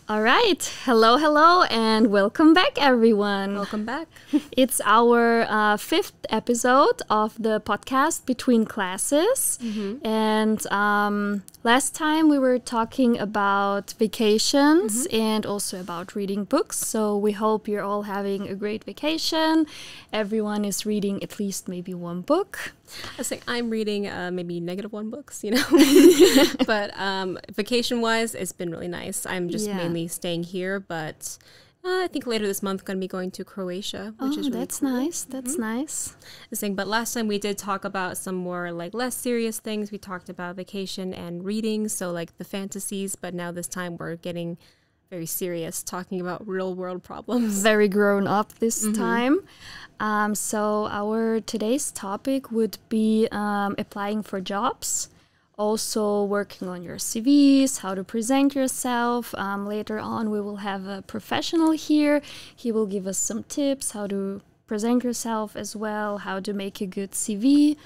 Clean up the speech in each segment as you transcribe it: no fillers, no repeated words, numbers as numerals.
All right. Hello, hello, and welcome back, everyone. Welcome back. It's our fifth episode of the podcast Between Classes. And last time we were talking about vacations and also about reading books. So we hope you're all having a great vacation. Everyone is reading at least maybe one book. I was saying I'm reading maybe -1 books, but vacation-wise, it's been really nice. I'm just mainly staying here, but I think later this month I'm going to be going to Croatia, which is really that's cool. nice. That's nice. I was saying, but last time we did talk about some more like less serious things. We talked about vacation and reading, so like the fantasies, but now this time we're getting very serious, talking about real world problems. Very grown up this time. So our today's topic would be applying for jobs, also working on your CVs, how to present yourself. Later on, we will have a professional here. He will give us some tips, how to present yourself as well, how to make a good CV,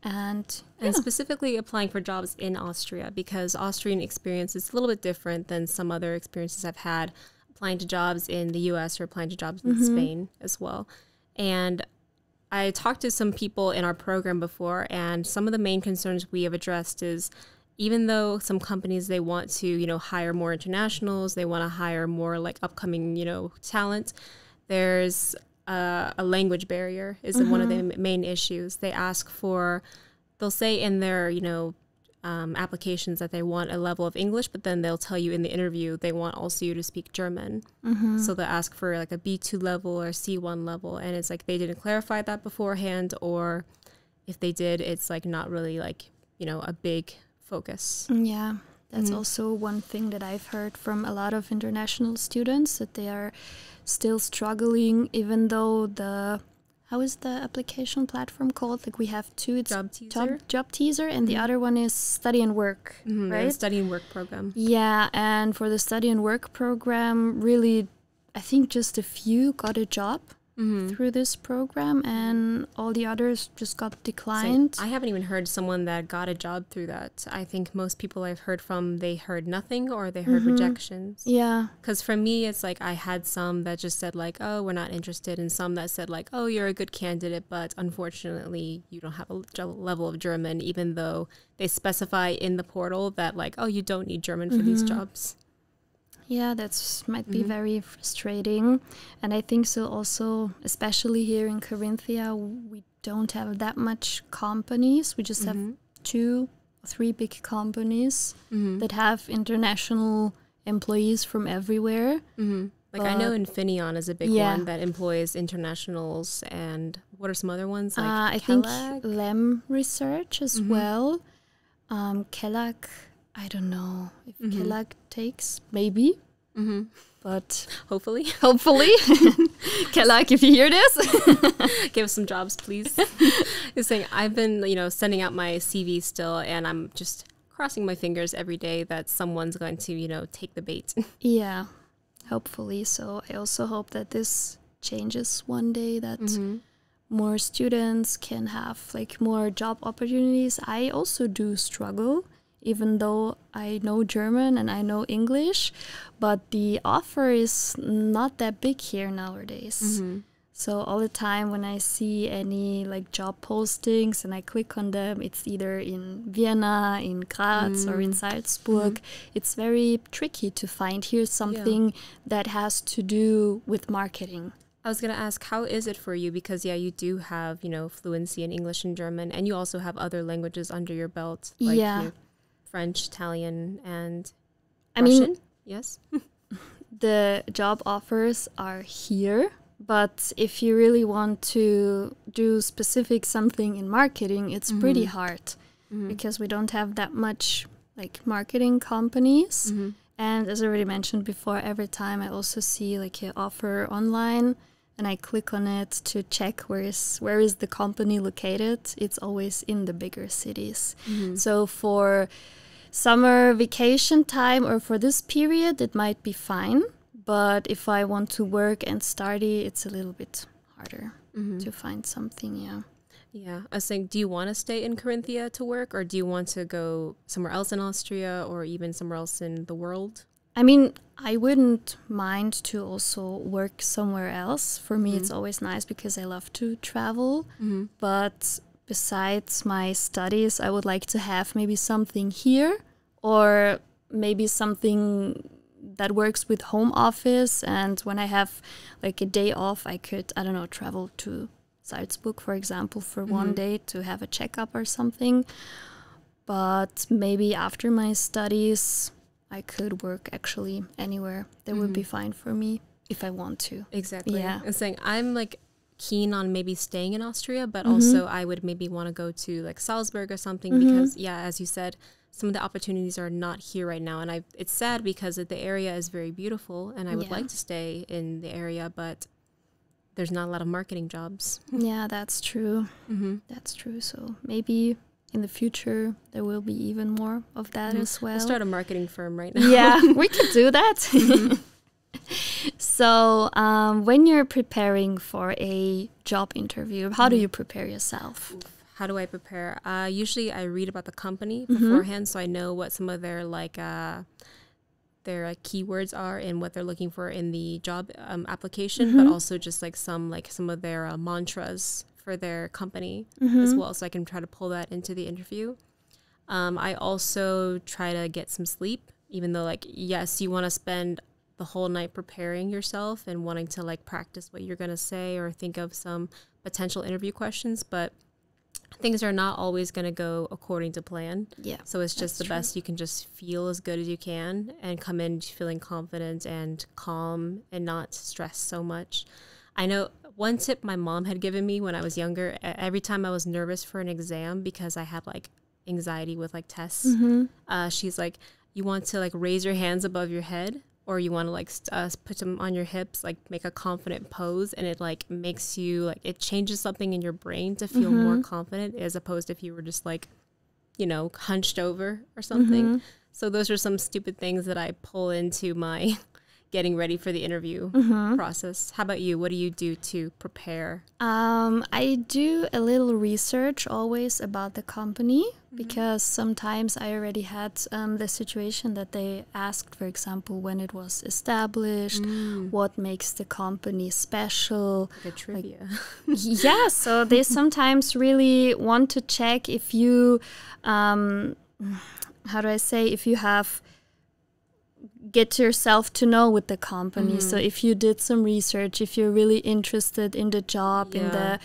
and specifically applying for jobs in Austria, because Austrian experience is a little bit different than some other experiences I've had applying to jobs in the US or applying to jobs in Spain as well. And I talked to some people in our program before, and some of the main concerns we have addressed is even though some companies, they want to, hire more internationals, they want to hire more like upcoming, talent, there's a language barrier is one of the main issues. They ask for, they'll say in their, applications that they want a level of English, but then they'll tell you in the interview they want also you to speak German. So they'll ask for like a B2 level or C1 level, and it's like they didn't clarify that beforehand, or if they did, it's like not really like, a big focus. yeah, that's also one thing that I've heard from a lot of international students, that they are still struggling, even though how is the application platform called? Like we have two. It's Job Teaser, and the other one is Study and Work, right? The Study and Work program. Yeah, and for the Study and Work program, really, I think just a few got a job through this program, and all the others just got declined. I haven't even heard someone that got a job through that. I think most people I've heard from, they heard nothing or they heard rejections. Yeah. Because for me, it's like I had some that just said like, oh, we're not interested, and some that said like, oh, you're a good candidate, but unfortunately you don't have a level of German, even though they specify in the portal that like, oh, you don't need German for these jobs. Yeah, that's might be very frustrating. And I think so also, especially here in Carinthia, we don't have that much companies. We just have 2 or 3 big companies that have international employees from everywhere. Like I know Infineon is a big one that employs internationals, and what are some other ones? Like I think Lem Research as well. Kellag, I don't know if Kellag takes, maybe. But hopefully. Kellag, if you hear this, give us some jobs, please. Just saying, I've been, sending out my CV still, and I'm just crossing my fingers every day that someone's going to, take the bait. Yeah, hopefully. So I also hope that this changes one day, that more students can have like more job opportunities. I also do struggle, even though I know German and I know English, but the offer is not that big here nowadays. So all the time when I see any like job postings and I click on them, it's either in Vienna, in Graz or in Salzburg. It's very tricky to find here something that has to do with marketing. I was going to ask, how is it for you? Because, you do have, fluency in English and German, and you also have other languages under your belt, like French, Italian, and Russian. Yes. The job offers are here, but if you really want to do specific something in marketing, it's pretty hard because we don't have that much like marketing companies. And as I already mentioned before, every time I also see like an offer online and I click on it to check where is the company located, it's always in the bigger cities. So for summer vacation time or for this period, it might be fine. But if I want to work and study, it's a little bit harder to find something, Yeah. I was saying, do you want to stay in Carinthia to work, or do you want to go somewhere else in Austria or even somewhere else in the world? I mean, I wouldn't mind to also work somewhere else. For me, it's always nice because I love to travel. But besides my studies, I would like to have maybe something here, or maybe something that works with home office. And when I have like a day off, I could, I don't know, travel to Salzburg, for example, for one day to have a checkup or something. But maybe after my studies, I could work actually anywhere. That would be fine for me if I want to. Exactly. Yeah. And saying I'm like keen on maybe staying in Austria, but also I would maybe want to go to like Salzburg or something because, yeah, as you said, some of the opportunities are not here right now. And it's sad because the area is very beautiful and I would like to stay in the area, but there's not a lot of marketing jobs. Yeah, that's true. That's true. So maybe in the future, there will be even more of that as well. We'll start a marketing firm right now. Yeah, we could do that. So when you're preparing for a job interview, how do you prepare yourself? How do I prepare? Usually I read about the company beforehand, so I know what some of their keywords are and what they're looking for in the job application, but also just like some of their mantras for their company as well, so I can try to pull that into the interview. I also try to get some sleep, even though like, yes, you want to spend the whole night preparing yourself and wanting to like practice what you're going to say or think of some potential interview questions, but things are not always going to go according to plan. Yeah. So it's just the best you can just feel as good as you can and come in feeling confident and calm and not stressed so much. I know one tip my mom had given me when I was younger, every time I was nervous for an exam because I had like anxiety with like tests, she's like, you want to like raise your hands above your head, or you want to like put them on your hips, like make a confident pose, and it like makes you like, it changes something in your brain to feel more confident as opposed if you were just like, you know, hunched over or something. So those are some stupid things that I pull into my getting ready for the interview process. How about you? What do you do to prepare? I do a little research always about the company because sometimes I already had the situation that they asked, for example, when it was established, what makes the company special. Like a trivia. Yeah, so they sometimes really want to check if you, if you have get yourself to know with the company. So if you did some research, if you're really interested in the job, in the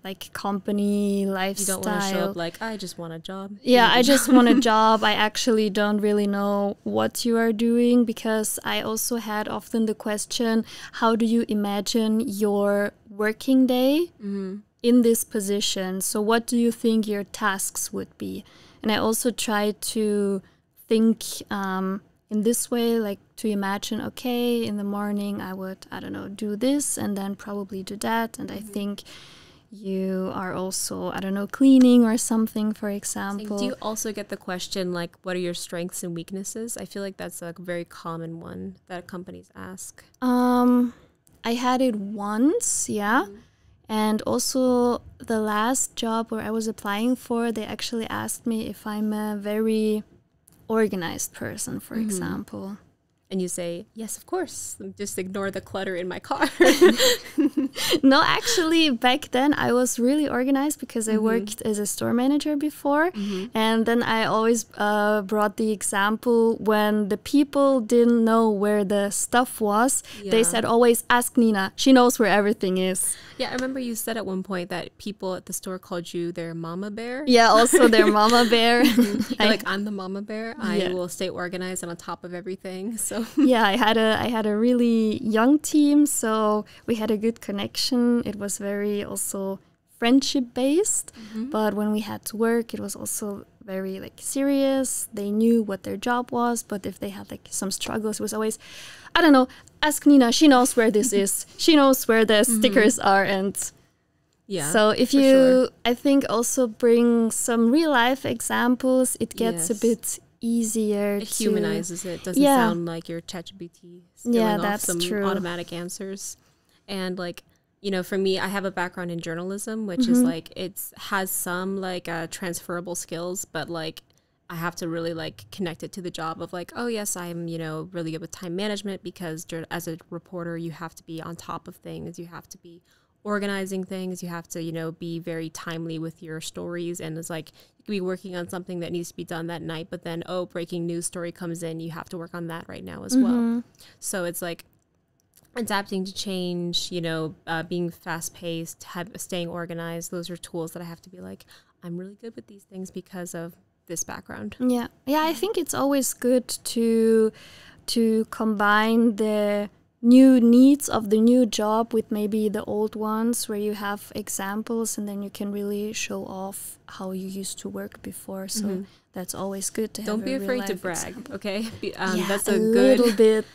like company lifestyle. You don't want to show up like, I just want a job. Yeah, I just want a job. I actually don't really know what you are doing, because I also had often the question, how do you imagine your working day in this position? So what do you think your tasks would be? And I also try to think in this way, like to imagine, okay, in the morning I would, I don't know, do this and then probably do that. And I think you are also, I don't know, cleaning or something, for example. Do you also get the question, like, what are your strengths and weaknesses? I feel like that's a very common one that companies ask. I had it once, yeah. And also the last job where I was applying for, they actually asked me if I'm a very organized person, for example. And you say, yes, of course. Just ignore the clutter in my car. No, actually, back then I was really organized because I worked as a store manager before. And then I always brought the example when the people didn't know where the stuff was. They said, always ask Nina. She knows where everything is. Yeah, I remember you said at one point that people at the store called you their mama bear. Yeah, also their mama bear. Like, I'm the mama bear. I will stay organized and on top of everything. So yeah, I had a really young team, so we had a good connection. It was very also friendship based, but when we had to work, it was also very like serious. They knew what their job was, but if they had like some struggles, it was always, I don't know, ask Nina. She knows where this is. She knows where the stickers are. And yeah, so if you, I think, also bring some real life examples, it gets a bit easier. It humanizes it. Doesn't sound like your ChatGPT stealing off some automatic answers. And like, you know, for me, I have a background in journalism, which is like, has some like transferable skills, but like I have to really like connect it to the job of like, oh yes, I'm, you know, really good with time management, because as a reporter, you have to be on top of things. You have to be organizing things. You have to, you know, be very timely with your stories. And it's like, you could be working on something that needs to be done that night, but then, oh, breaking news story comes in. You have to work on that right now as well. So it's like adapting to change, you know, being fast paced, staying organized. Those are tools that I have to be like, I'm really good with these things because of this background. Yeah. I think it's always good to combine the new needs of the new job with maybe the old ones, where you have examples and then you can really show off how you used to work before. So that's always good to have. Don't be afraid to brag, example. okay? That's a good tip.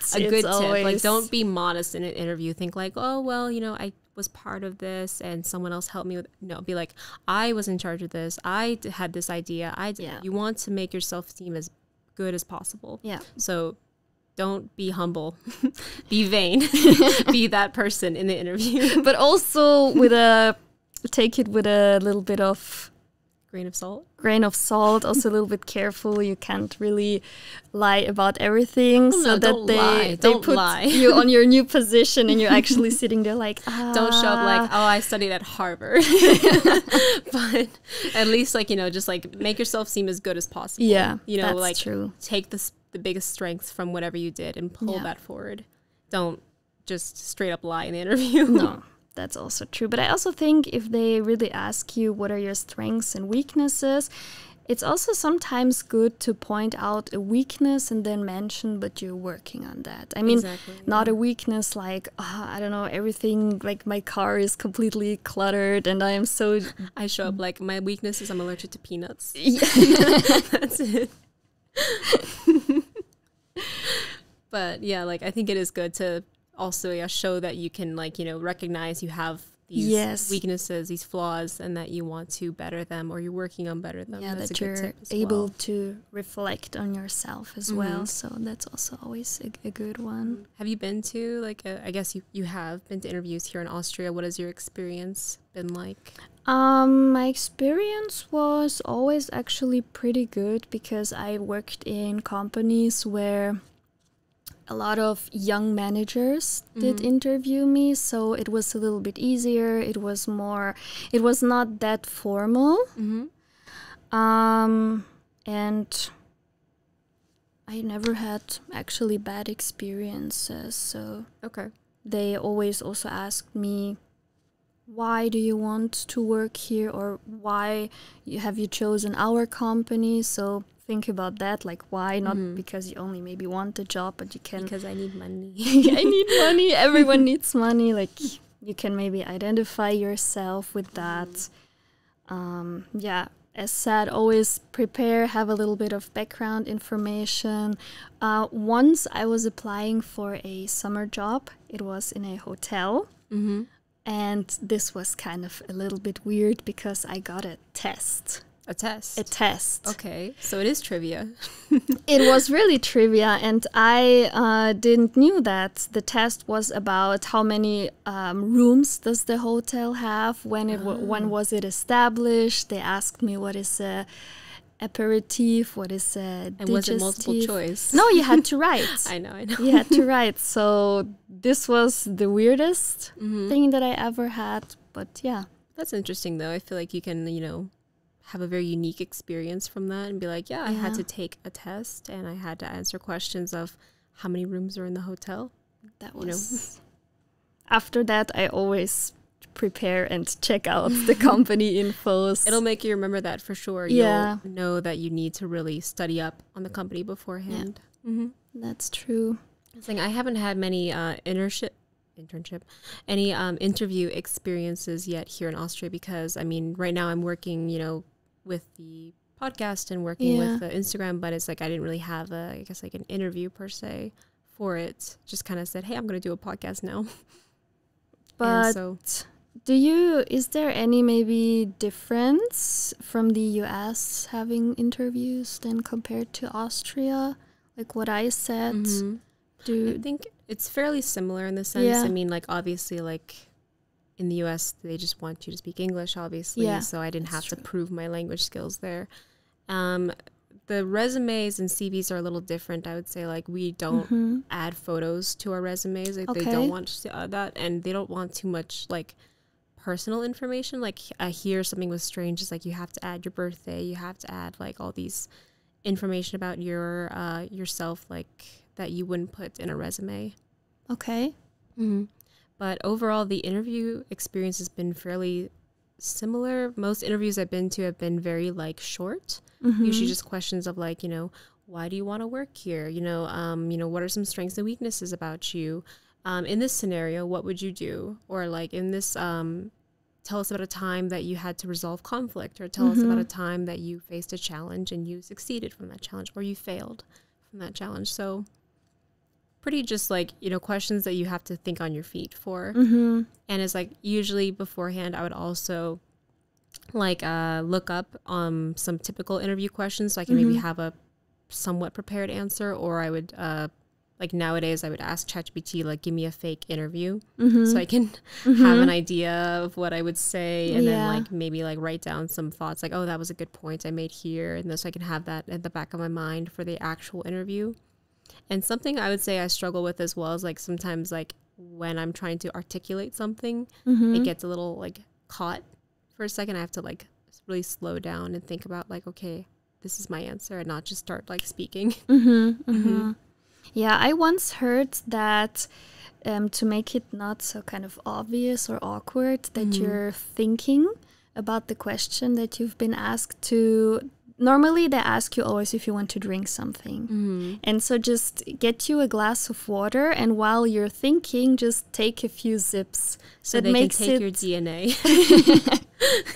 Like, don't be modest in an interview. Think like, oh, well, you know, I was part of this and someone else helped me with. No, be like, I was in charge of this. I had this idea. You want to make yourself seem as good as possible. Yeah. So don't be humble. Be vain. Be that person in the interview. But also take it with a little bit of grain of salt. Also a little bit careful. You can't really lie about everything, they put you on your new position and you're actually sitting there like, Don't show up like, oh, I studied at Harvard. But at least, like, you know, just like make yourself seem as good as possible. Yeah, you know, that's like true. Take the biggest strengths from whatever you did and pull that forward. Don't just straight up lie in the interview. No. That's also true. But I also think if they really ask you what are your strengths and weaknesses, it's also sometimes good to point out a weakness and then mention, but you're working on that. I mean, not a weakness like, I don't know, everything, like my car is completely cluttered and I am so... I show up like, my weakness is I'm allergic to peanuts. Yeah. That's it. But yeah, like I think it is good to also show that you can, like, you know, recognize you have these weaknesses, these flaws, and that you want to better them or you're working on better them. Yeah, that you're able to reflect on yourself as well. So that's also always a good one. Have you been to, like, I guess you have been to interviews here in Austria. What has your experience been like? My experience was always actually pretty good because I worked in companies where a lot of young managers did interview me, so it was a little bit easier. It was not that formal. And I never had actually bad experiences. So they always also asked me, why do you want to work here, or why have you chosen our company? So think about that, like why, not because you only maybe want a job, but you can... Because I need money. I need money. Everyone needs money. Like you can maybe identify yourself with that. As said, always prepare, have a little bit of background information. Once I was applying for a summer job. It was in a hotel. And this was kind of a little bit weird because I got a test. A test? A test. Okay, so it is trivia. It was really trivia, and I didn't knew that the test was about how many rooms does the hotel have, when was it established. They asked me what is a aperitif, what is a digestif. And was it multiple choice? No, you had to write. I know. You had to write. So this was the weirdest thing that I ever had, but yeah. That's interesting, though. I feel like you can, you know, have a very unique experience from that and be like, I had to take a test and I had to answer questions of how many rooms are in the hotel. That was... After that, I always prepare and check out the company infos. It'll make you remember that for sure. You'll know that you need to really study up on the company beforehand. That's true. I haven't had many interview experiences yet here in Austria because, I mean, right now I'm working, you know, with the podcast and working with the Instagram, but it's like I didn't really have an interview per se for it. Just kind of said, hey, I'm going to do a podcast now. But is there any maybe difference from the US having interviews than compared to Austria? Like what I said? I think it's fairly similar in the sense, I mean, like, obviously, like, in the US, they just want you to speak English, obviously, so I didn't have to prove my language skills there. the resumes and CVs are a little different. I would say like we don't add photos to our resumes. Like they don't want to add that, and they don't want too much like personal information. Like here something was strange is like you have to add your birthday, you have to add like all these information about your yourself like that you wouldn't put in a resume. Okay. But overall the interview experience has been fairly similar. Most interviews I've been to have been very like short, usually just questions of like, you know, why do you want to work here? You know, what are some strengths and weaknesses about you? In this scenario, what would you do? Or like in this, tell us about a time that you had to resolve conflict, or tell us about a time that you faced a challenge and you succeeded from that challenge, or you failed from that challenge. So pretty just like, you know, questions that you have to think on your feet for. And it's like usually beforehand, I would also like look up some typical interview questions so I can maybe have a somewhat prepared answer, or I would like nowadays I would ask ChatGPT like give me a fake interview so I can have an idea of what I would say, and then like maybe like write down some thoughts like, oh, that was a good point I made here, and so I can have that at the back of my mind for the actual interview. And something I would say I struggle with as well is like sometimes like when I'm trying to articulate something, it gets a little like caught for a second. I have to like really slow down and think about like, okay, this is my answer, and not just start like speaking. Yeah, I once heard that to make it not so kind of obvious or awkward that you're thinking about the question that you've been asked to. Normally they ask you always if you want to drink something. And so just get you a glass of water, and while you're thinking, just take a few sips. So they can take your DNA.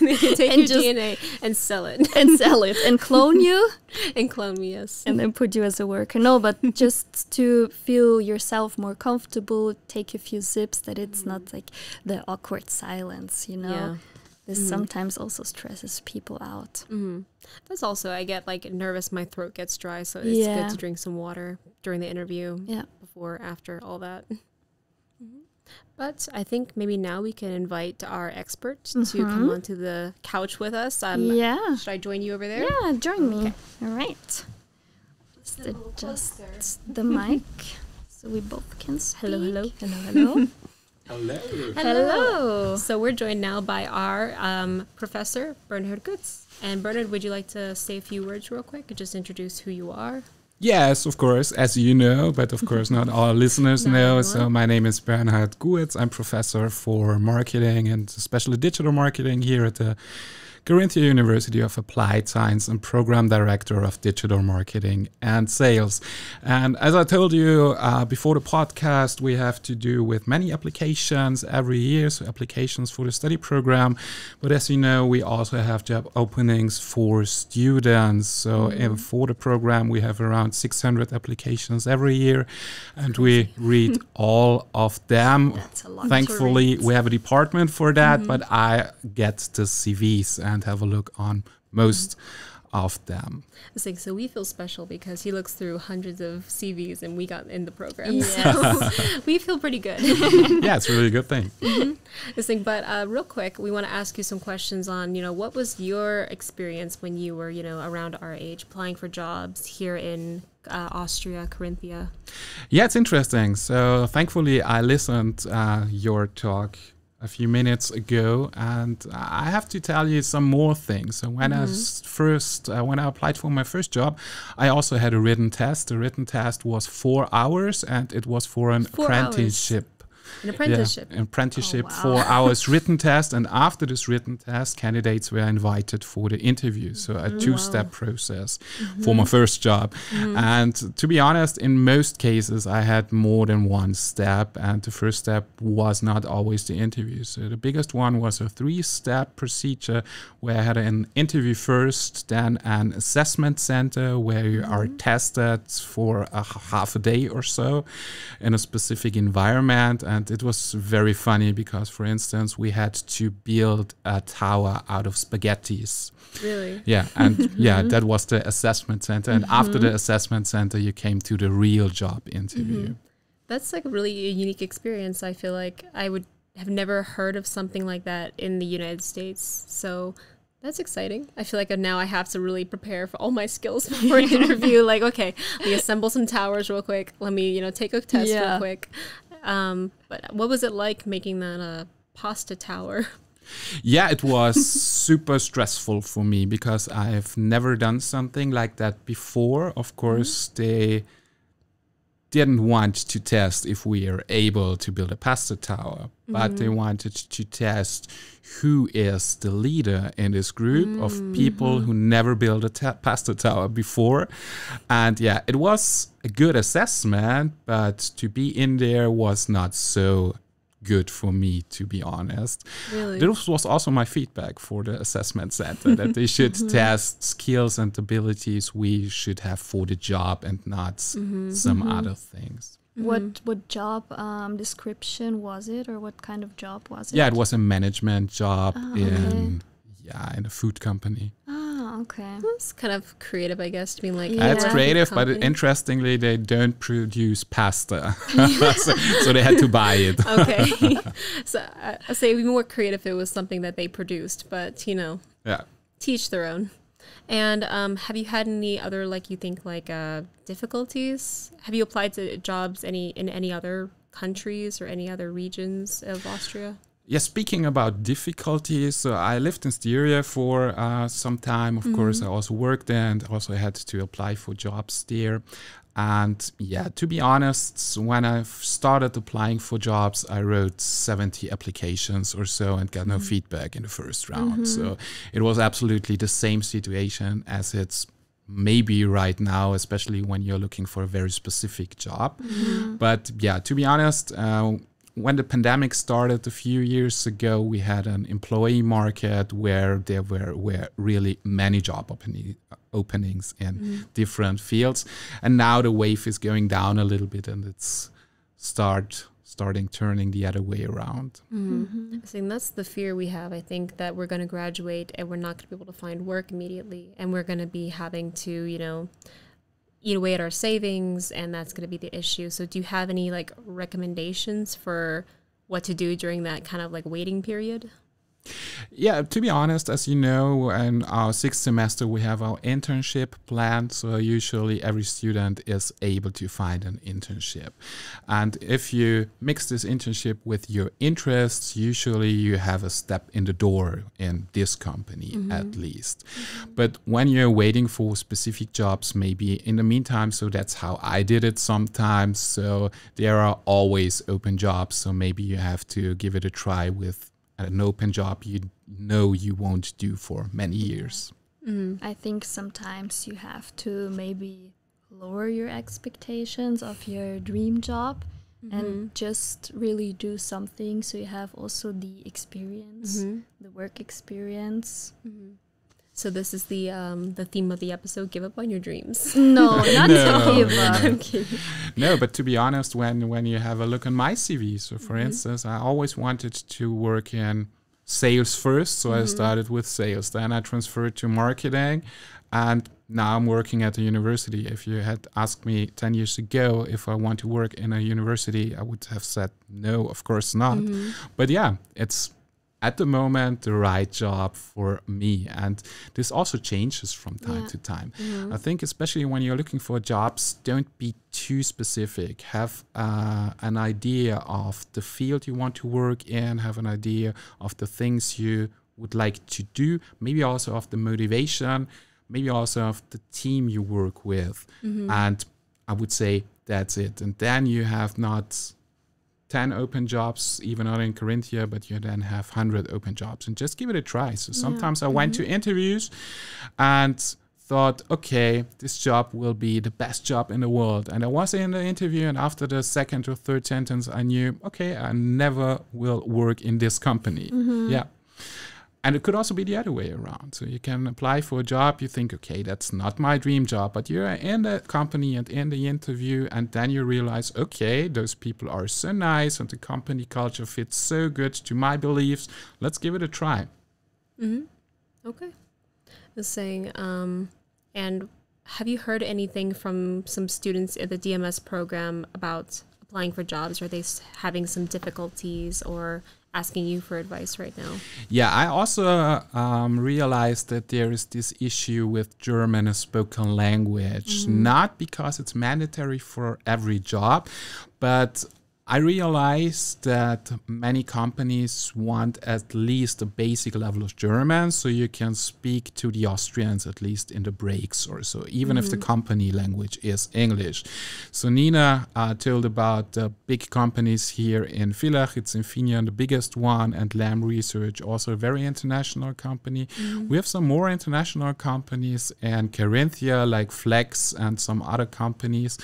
They can take your DNA and sell it. And sell it. And clone you. And clone me, yes. And then put you as a worker. No, but just to feel yourself more comfortable, take a few sips, that it's not like the awkward silence, you know. Yeah. This sometimes also stresses people out. That's also, I get like nervous, my throat gets dry, so it's good to drink some water during the interview, before, after, all that. But I think maybe now we can invite our expert to come onto the couch with us. Should I join you over there? Yeah, join me. All right. Just adjust the mic so we both can speak. Hello. Hello. Hello. So we're joined now by our professor, Bernhard Guetz. And Bernhard, would you like to say a few words real quick and just introduce who you are? Yes, of course, as you know, but of course not all listeners know. So my name is Bernhard Guetz. I'm professor for marketing and especially digital marketing here at the Carinthia University of Applied Science, and program director of digital marketing and sales. And as I told you before the podcast, we have to do with many applications every year, so applications for the study program. But as you know, we also have job openings for students. So for the program, we have around 600 applications every year, and we read all of them. That's a lot. Thankfully, we have a department for that, but I get the CVs and have a look on most of them. I was like, so we feel special because he looks through hundreds of CVs and we got in the program. Yes. So we feel pretty good. Yeah, it's a really good thing. But real quick, we want to ask you some questions on, what was your experience when you were, around our age, applying for jobs here in Austria, Carinthia? Yeah, it's interesting. So thankfully, I listened your talk a few minutes ago, and I have to tell you some more things. So when when I applied for my first job, I also had a written test. The written test was 4 hours, and it was for an apprenticeship. An apprenticeship. Yeah, apprenticeship, Oh, wow. 4 hours written test. And after this written test, candidates were invited for the interview. So a two-step process for my first job. And to be honest, in most cases, I had more than one step. And the first step was not always the interview. So the biggest one was a 3-step procedure where I had an interview first, then an assessment center where you are tested for a half a day or so in a specific environment. And it was very funny because, for instance, we had to build a tower out of spaghettis. Really? Yeah, and that was the assessment center. And after the assessment center, you came to the real job interview. That's like really a unique experience. I feel like I would have never heard of something like that in the United States. So That's exciting. I feel like now I have to really prepare for all my skills before an interview. Like, okay, let me assemble some towers real quick. Let me, take a test real quick. But what was it like making that pasta tower? Yeah, it was super stressful for me because I've never done something like that before. Of course, they didn't want to test if we are able to build a pasta tower, but they wanted to test who is the leader in this group of people who never built a pasta tower before. And yeah, it was a good assessment, but to be in there was not so good for me, to be honest. Really? This was also my feedback for the assessment center, that they should test skills and abilities we should have for the job and not some other things. What job description was it, or what kind of job was it? Yeah, it was a management job in a food company. Okay. That's kind of creative, I guess, to be like... It's creative, but interestingly, they don't produce pasta. so they had to buy it. Okay. So I say even more creative if it was something that they produced, but, teach their own. And have you had any other, difficulties? Have you applied to jobs in any other countries or any other regions of Austria? Yeah, speaking about difficulties, so I lived in Styria for some time. Of course, I also worked there and also had to apply for jobs there. And yeah, to be honest, when I started applying for jobs, I wrote 70 applications or so and got no feedback in the first round. So it was absolutely the same situation as it's maybe right now, especially when you're looking for a very specific job. But yeah, to be honest, when the pandemic started a few years ago, we had an employee market where there were really many job openings in different fields. And now the wave is going down a little bit and it's turning the other way around. I think that's the fear we have. I think that we're going to graduate and we're not going to be able to find work immediately. And we're going to be having to, eat away at our savings, and that's going to be the issue. So do you have any recommendations for what to do during that kind of waiting period? Yeah, to be honest, as you know, in our 6th semester, we have our internship plan. So usually every student is able to find an internship. And if you mix this internship with your interests, usually you have a step in the door in this company, at least. But when you're waiting for specific jobs, maybe in the meantime, so that's how I did it sometimes. So there are always open jobs. So maybe you have to give it a try with an open job you won't do for many years. I think sometimes you have to maybe lower your expectations of your dream job and just really do something so you have also the experience, the work experience. So this is the theme of the episode, give up on your dreams. No, not to give up. Okay. No, but to be honest, when you have a look on my CV, so for instance, I always wanted to work in sales first, so I started with sales. Then I transferred to marketing, and now I'm working at a university. If you had asked me 10 years ago if I want to work in a university, I would have said no, of course not. But yeah, it's at the moment the right job for me, and this also changes from time to time. I think especially when you're looking for jobs, don't be too specific. Have an idea of the field you want to work in, have an idea of the things you would like to do, maybe also of the motivation, maybe also of the team you work with. And I would say that's it. And then you have not 10 open jobs, even not in Carinthia, but you then have 100 open jobs, and just give it a try. So sometimes I went to interviews and thought, okay, this job will be the best job in the world. And I was in the interview, and after the second or third sentence, I knew, okay, I never will work in this company. Yeah. And it could also be the other way around. So you can apply for a job, you think, okay, that's not my dream job, but you're in the company and in the interview, and then you realize, okay, those people are so nice and the company culture fits so good to my beliefs. Let's give it a try. Okay. I was saying, and have you heard anything from some students in the DMS program about applying for jobs? Are they having some difficulties or asking you for advice right now? Yeah, I also realized that there is this issue with German as spoken language, not because it's mandatory for every job, but I realized that many companies want at least a basic level of German, so you can speak to the Austrians at least in the breaks or so, even if the company language is English. So Nina told about the big companies here in Villach. It's Infineon, the biggest one, and Lam Research, also a very international company. We have some more international companies in Carinthia, like Flex and some other companies,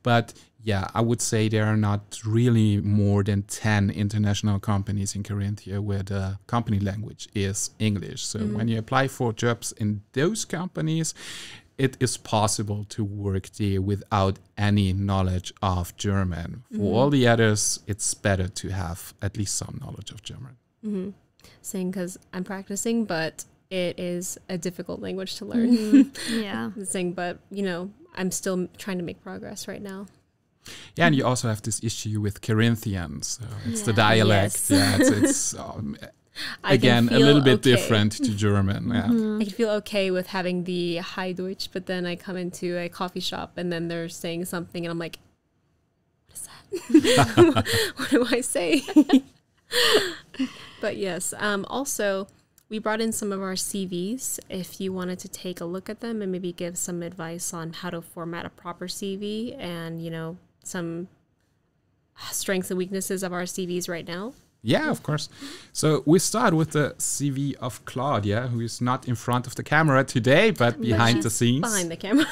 but yeah, I would say there are not really more than 10 international companies in Carinthia where the company language is English. So when you apply for jobs in those companies, it is possible to work there without any knowledge of German. For all the others, it's better to have at least some knowledge of German. Saying because I'm practicing, but it is a difficult language to learn. Yeah. Saying, but you know, I'm still trying to make progress right now. Yeah, and you also have this issue with Carinthian, so it's the Yeah. dialect. Yes. Yeah, it's I again can a feel little bit okay. different to German. Yeah. I can feel okay with having the high Deutsch, but then I come into a coffee shop and then they're saying something and I'm like, what is that? What do I say? But yes, also we brought in some of our CVs if you wanted to take a look at them and maybe give some advice on how to format a proper CV and, you know, some strengths and weaknesses of our CVs right now. Yeah, of course. So we start with the CV of Claudia, who is not in front of the camera today, but behind the scenes. Behind the camera.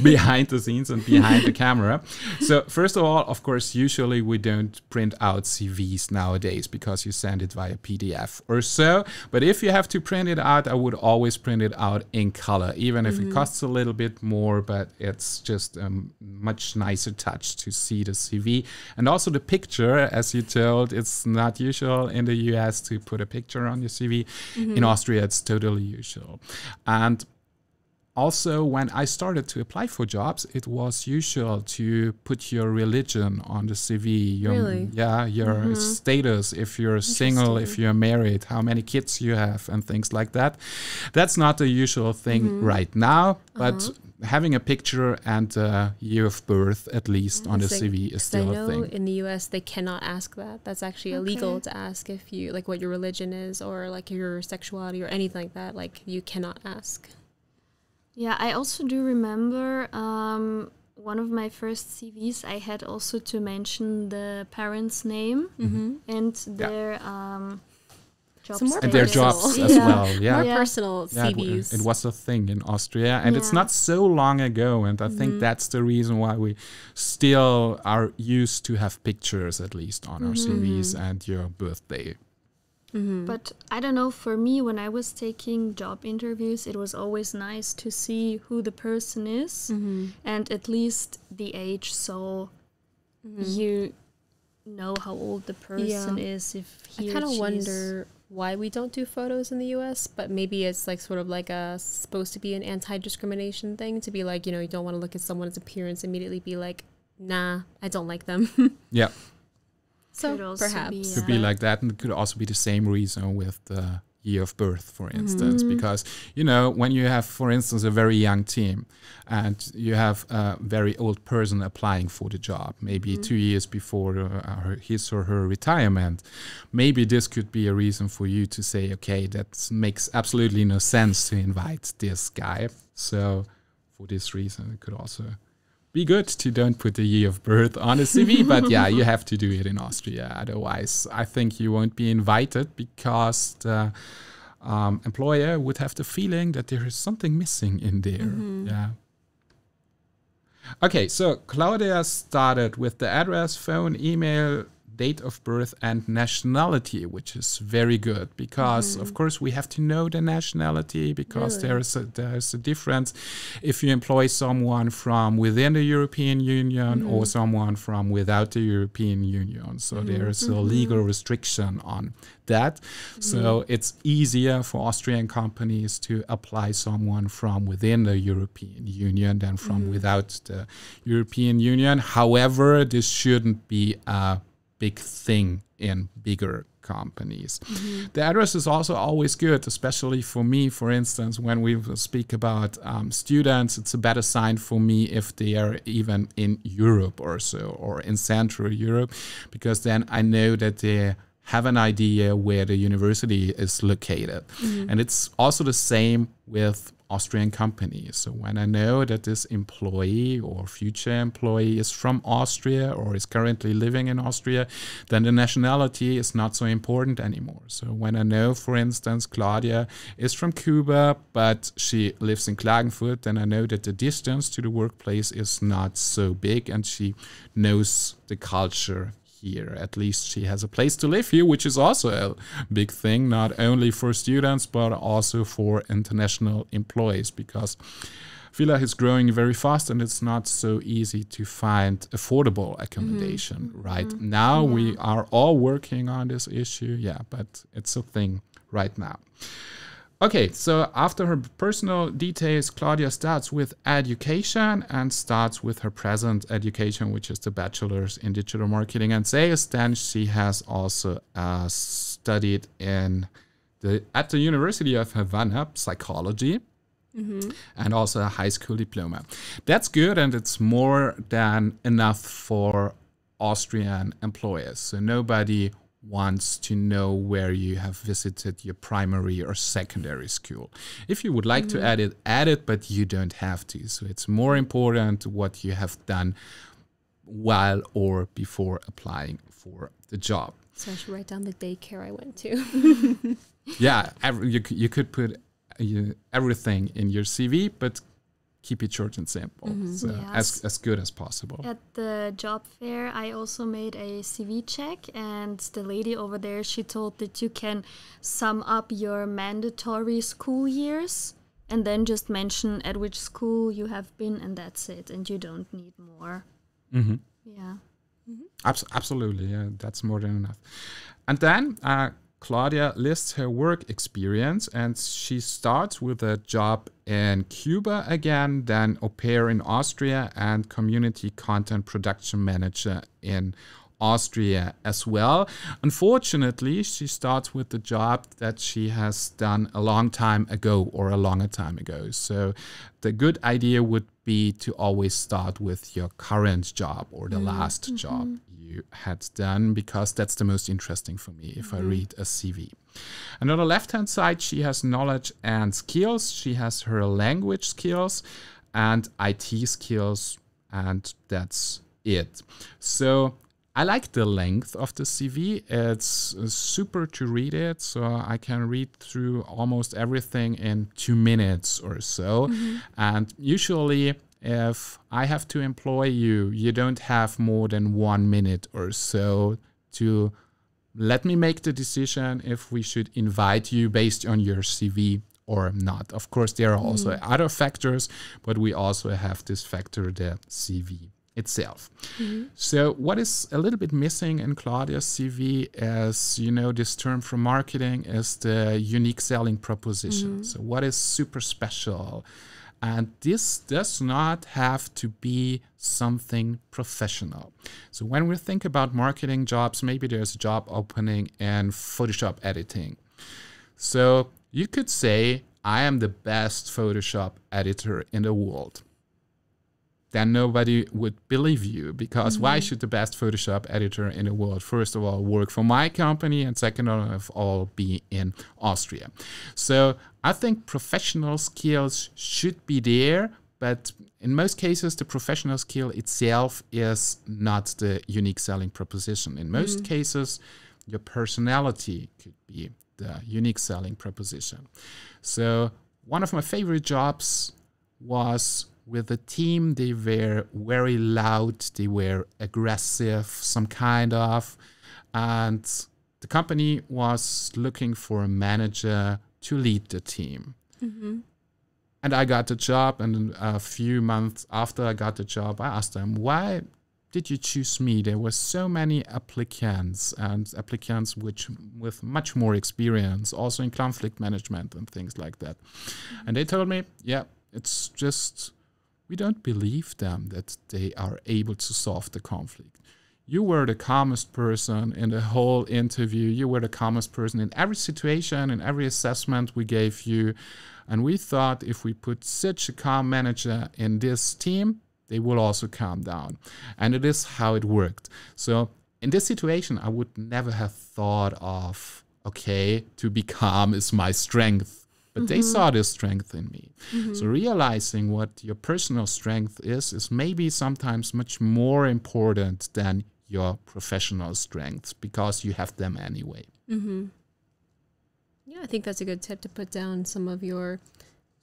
Behind the scenes and behind the camera. So first of all, of course, usually we don't print out CVs nowadays because you send it via PDF or so. But if you have to print it out, I would always print it out in color, even if it costs a little bit more, but it's just a much nicer touch to see the CV. And also the picture, as you told, it's not usual in the US to put a picture on your CV. In Austria, it's totally usual. And also, when I started to apply for jobs, it was usual to put your religion on the CV. Your, Really? Yeah, your status, if you're single, if you're married, how many kids you have, and things like that. That's not the usual thing right now, but having a picture and year of birth, at least on the CV, is still a thing. In the US, they cannot ask that. That's actually illegal to ask if you, like, what your religion is or, like, your sexuality or anything like that. Like, you cannot ask. Yeah, I also do remember one of my first CVs, I had also to mention the parents' name and their job Some more And their personal. jobs as well. Yeah. More Yeah. personal Yeah, CVs. it was a thing in Austria, and it's not so long ago, and I think that's the reason why we still are used to have pictures, at least on our CVs, and your birthday. But I don't know, for me, when I was taking job interviews, it was always nice to see who the person is and at least the age, so you know how old the person is. If he I kind or of she's- wonder why we don't do photos in the US, but maybe it's like sort of like a supposed to be an anti-discrimination thing, to be like, you know, you don't want to look at someone's appearance and immediately be like, nah, I don't like them. Yeah. So Could also perhaps. be, Could be like that, and it could also be the same reason with the year of birth, for instance, because, you know, when you have, for instance, a very young team and you have a very old person applying for the job, maybe 2 years before his or her retirement, maybe this could be a reason for you to say, okay, that makes absolutely no sense to invite this guy. So for this reason, it could also be good to don't put the year of birth on a CV, but yeah, you have to do it in Austria. Otherwise, I think you won't be invited because the employer would have the feeling that there is something missing in there. Yeah. Okay, so Claudia started with the address, phone, email, date of birth, and nationality, which is very good because, of course, we have to know the nationality because there's a difference if you employ someone from within the European Union or someone from without the European Union. So there is a legal restriction on that. So it's easier for Austrian companies to apply someone from within the European Union than from without the European Union. However, this shouldn't be a big thing in bigger companies. The address is also always good, especially for me, for instance, when we speak about students, it's a better sign for me if they are even in Europe or so, or in Central Europe, because then I know that they have an idea where the university is located. And it's also the same with Austrian companies. So when I know that this employee or future employee is from Austria or is currently living in Austria, then the nationality is not so important anymore. So when I know, for instance, Claudia is from Cuba, but she lives in Klagenfurt, then I know that the distance to the workplace is not so big and she knows the culture here. At least she has a place to live here, which is also a big thing, not only for students, but also for international employees, because Villach is growing very fast and it's not so easy to find affordable accommodation right now. We are all working on this issue, but it's a thing right now. Okay, so after her personal details, Claudia starts with education and starts with her present education, which is the bachelor's in digital marketing and sales. Then she has also studied at the University of Havana psychology and also a high school diploma. That's good, and it's more than enough for Austrian employers. So nobody wants to know where you have visited your primary or secondary school. If you would like to add it, but you don't have to. So it's more important what you have done while or before applying for the job. So I should write down the daycare I went to. You could put everything in your CV, but keep it short and simple, so as good as possible. At the job fair, I also made a CV check, and the lady over there, she told that you can sum up your mandatory school years and then just mention at which school you have been, and that's it, and you don't need more. Absolutely, that's more than enough. And then Claudia lists her work experience, and she starts with a job in Cuba again, then au pair in Austria, and community content production manager in Austria as well. Unfortunately, she starts with the job that she has done a long time ago or a longer time ago. So the good idea would be to always start with your current job or the last job you had done, because that's the most interesting for me if I read a CV. And on the left-hand side, she has knowledge and skills. She has her language skills and IT skills, and that's it. So I like the length of the CV. It's super to read it, so I can read through almost everything in 2 minutes or so. And usually, if I have to employ you, you don't have more than 1 minute or so to let me make the decision if we should invite you based on your CV or not. Of course, there are also other factors, but we also have this factor, the CV itself. So what is a little bit missing in Claudia's CV is, this term from marketing is the unique selling proposition. So what is super special? And this does not have to be something professional. So when we think about marketing jobs, maybe there's a job opening in Photoshop editing. So you could say, I am the best Photoshop editor in the world. Then nobody would believe you, because why should the best Photoshop editor in the world, first of all, work for my company, and second of all, be in Austria? So I think professional skills should be there, but in most cases, the professional skill itself is not the unique selling proposition. In most cases, your personality could be the unique selling proposition. So one of my favorite jobs was with a team. They were very loud, they were aggressive, some kind of, and the company was looking for a manager to lead the team. And I got the job, and a few months after I got the job, I asked them, why did you choose me? There were so many applicants, and applicants with much more experience, also in conflict management and things like that. And they told me, it's just, we don't believe them that they are able to solve the conflict. you were the calmest person in the whole interview. You were the calmest person in every situation, in every assessment we gave you. And we thought if we put such a calm manager in this team, they will also calm down. And it is how it worked. So in this situation, I would never have thought of, okay, to be calm is my strength. But they saw this strength in me. So realizing what your personal strength is maybe sometimes much more important than your professional strengths, because you have them anyway. Yeah, I think that's a good tip, to put down some of your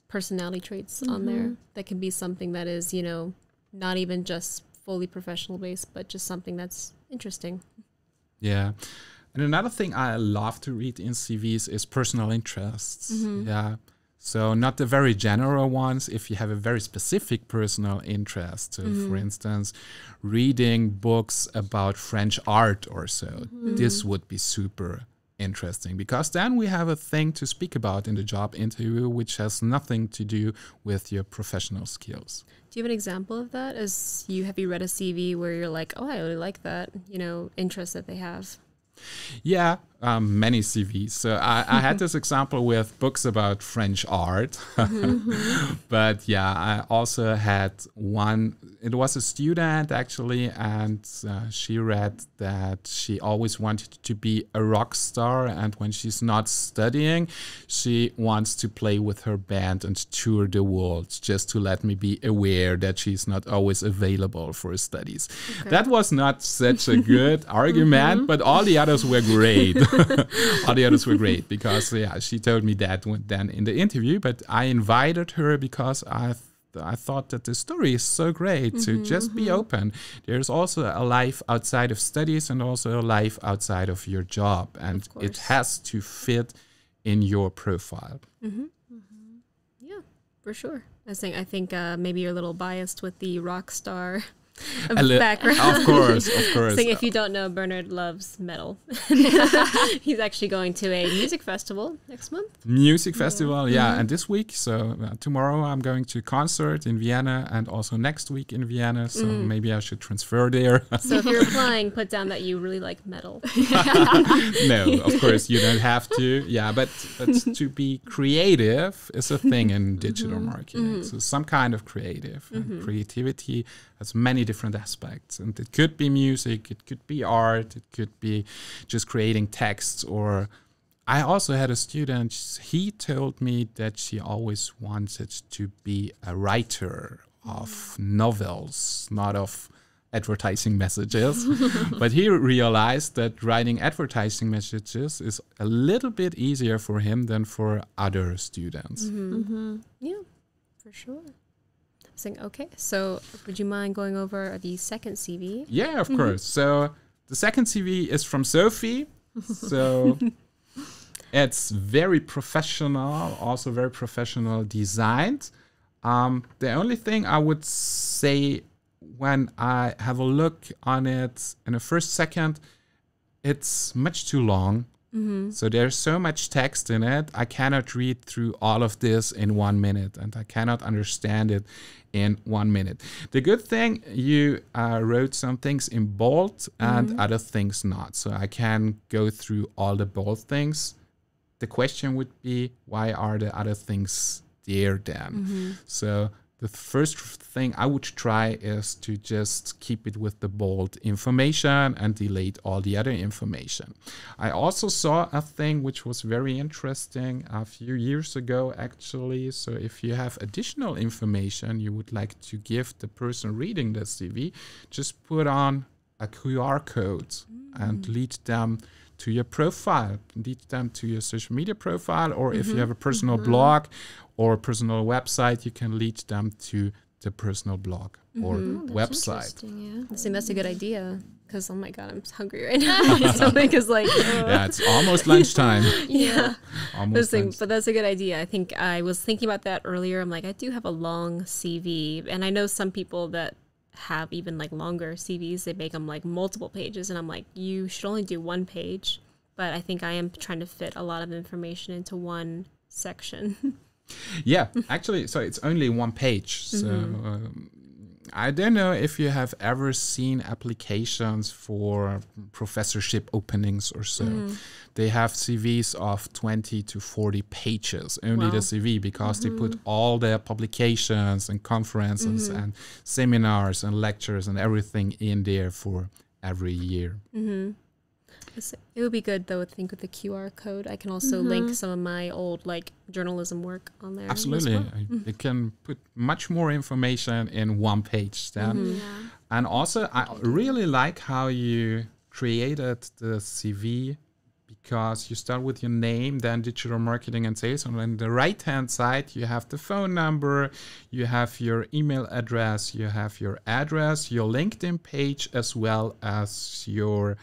personality traits on there. That can be something that is, you know, not even just fully professional based, but just something that's interesting. Yeah. And another thing I love to read in CVs is personal interests. Yeah. So not the very general ones. If you have a very specific personal interest, so for instance, reading books about French art or so, this would be super interesting, because then we have a thing to speak about in the job interview, which has nothing to do with your professional skills. Do you have an example of that? Have you read a CV where you're like, oh, I really like that, you know, interest that they have? Yeah, many CVs. So I had this example with books about French art. But yeah, I also had one. It was a student actually, and she read that she always wanted to be a rock star. And when she's not studying, she wants to play with her band and tour the world, just to let me be aware that she's not always available for studies. Okay. That was not such a good argument, but all the others were great. All the others were great, because yeah, she told me that then in the interview, but I invited her because I thought that the story is so great to just be open. There's also a life outside of studies and also a life outside of your job, and it has to fit in your profile. Yeah, for sure. I think maybe you're a little biased with the rock star background. Of course. So if you don't know, Bernhard loves metal. He's actually going to a music festival next month. Music festival, yeah. And this week, so tomorrow I'm going to a concert in Vienna, and also next week in Vienna. So maybe I should transfer there. So if you're applying, put down that you really like metal. No, of course you don't have to. Yeah, but to be creative is a thing in digital marketing. So some kind of creative. And creativity has many different aspects, and it could be music, it could be art, it could be just creating texts. Or I also had a student, he told me that she always wanted to be a writer of novels, not of advertising messages. But he realized that writing advertising messages is a little bit easier for him than for other students. Yeah, for sure. Saying, okay, so would you mind going over the second CV? Yeah, of course. So the second CV is from Sophie. So it's very professional, also very professional designed. The only thing I would say when I have a look on it in a first second, it's much too long. So there's so much text in it. I cannot read through all of this in 1 minute, and I cannot understand it in 1 minute. The good thing, you wrote some things in bold and other things not. So I can go through all the bold things. The question would be, why are the other things there then? So the first thing I would try is to just keep it with the bold information and delete all the other information. I also saw a thing which was very interesting a few years ago, actually. So if you have additional information you would like to give the person reading the CV, just put on a QR code and lead them to your profile, lead them to your social media profile, or if you have a personal blog or personal website, you can lead them to the personal blog or website. Yeah. I think that's a good idea, because oh my god, I'm hungry right now. My stomach is like, yeah, it's almost lunchtime. Yeah, almost lunchtime. But that's a good idea. I think I was thinking about that earlier. I'm like, I do have a long CV, and I know some people that have even like longer CVs. They make them like multiple pages, and I'm like, you should only do 1 page. But I think I am trying to fit a lot of information into one section. Yeah, actually, so it's only 1 page. So I don't know if you have ever seen applications for professorship openings or so. They have CVs of 20 to 40 pages, only the CV, because they put all their publications and conferences and seminars and lectures and everything in there for every year. It would be good, though, I think, with the QR code. I can also link some of my old journalism work on there. Absolutely. You can put much more information in one page then. And also, I really like how you created the CV, because you start with your name, then digital marketing and sales. And on the right-hand side, you have the phone number, you have your email address, you have your address, your LinkedIn page, as well as your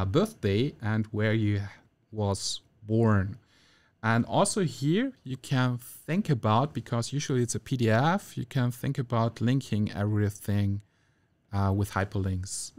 birthday and where you was born. And also here you can think about, because usually it's a PDF, you can think about linking everything with hyperlinks.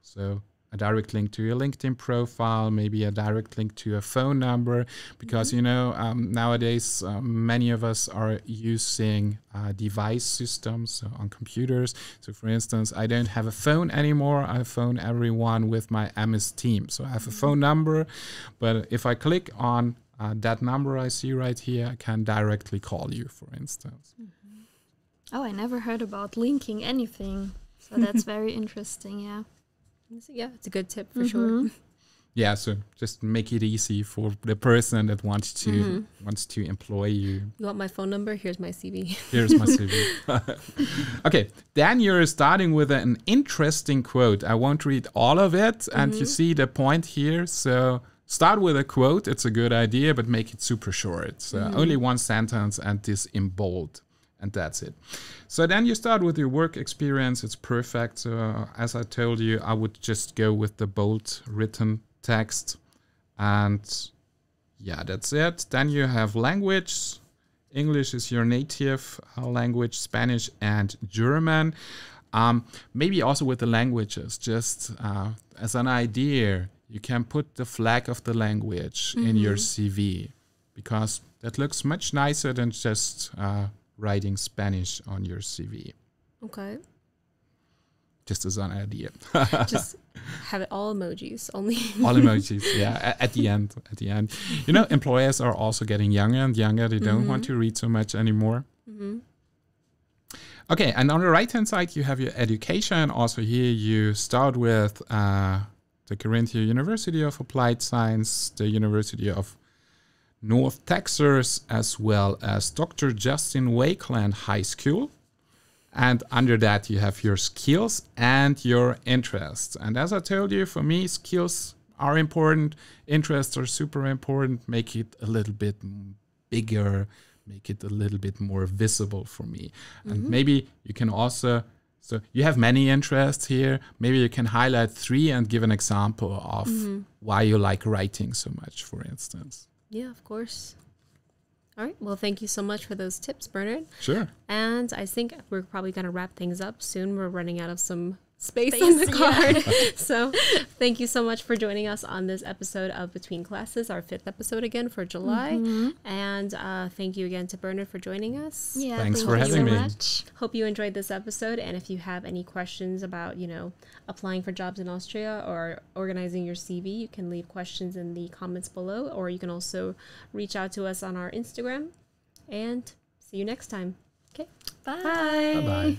So a direct link to your LinkedIn profile, maybe a direct link to a phone number, because you know, nowadays many of us are using device systems on computers. So for instance, I don't have a phone anymore. I phone everyone with my MS Teams. So I have a phone number, but if I click on that number I see right here, I can directly call you, for instance. Oh, I never heard about linking anything. So that's very interesting, yeah. Yeah, it's a good tip for sure. Yeah, so just make it easy for the person that wants to employ you. You want my phone number? Here's my CV. Here's my CV. Okay, then you're starting with an interesting quote. I won't read all of it, and you see the point here. So start with a quote. It's a good idea, but make it super short. So only one sentence, and this in bold. And that's it. So then you start with your work experience. It's perfect. So as I told you, I would just go with the bold written text. And yeah, that's it. Then you have language. English is your native language, Spanish and German. Maybe also with the languages, just as an idea, you can put the flag of the language in your CV, because that looks much nicer than just writing Spanish on your CV. Okay. Just as an idea. Just have it all emojis only. All emojis, yeah. At the end. You know, employers are also getting younger and younger. They don't want to read so much anymore. Okay, and on the right-hand side, you have your education. Also here, you start with the Carinthia University of Applied Science, the University of North Texas, as well as Dr. Justin Wakeland High School. And under that, you have your skills and your interests. And as I told you, for me, skills are important. Interests are super important. Make it a little bit bigger. Make it a little bit more visible for me. And maybe you can also, so you have many interests here. Maybe you can highlight 3 and give an example of why you like writing so much, for instance. Yeah, of course. All right. Well, thank you so much for those tips, Bernhard. Sure. And I think we're probably going to wrap things up soon. We're running out of some space on the card. So thank you so much for joining us on this episode of Between Classes, our 5th episode again for July. And thank you again to Bernhard for joining us. Yeah, thanks for having me. Much. Hope you enjoyed this episode. And if you have any questions about, you know, applying for jobs in Austria or organizing your CV, you can leave questions in the comments below, or you can also reach out to us on our Instagram. And see you next time. Okay. Bye. Bye-bye.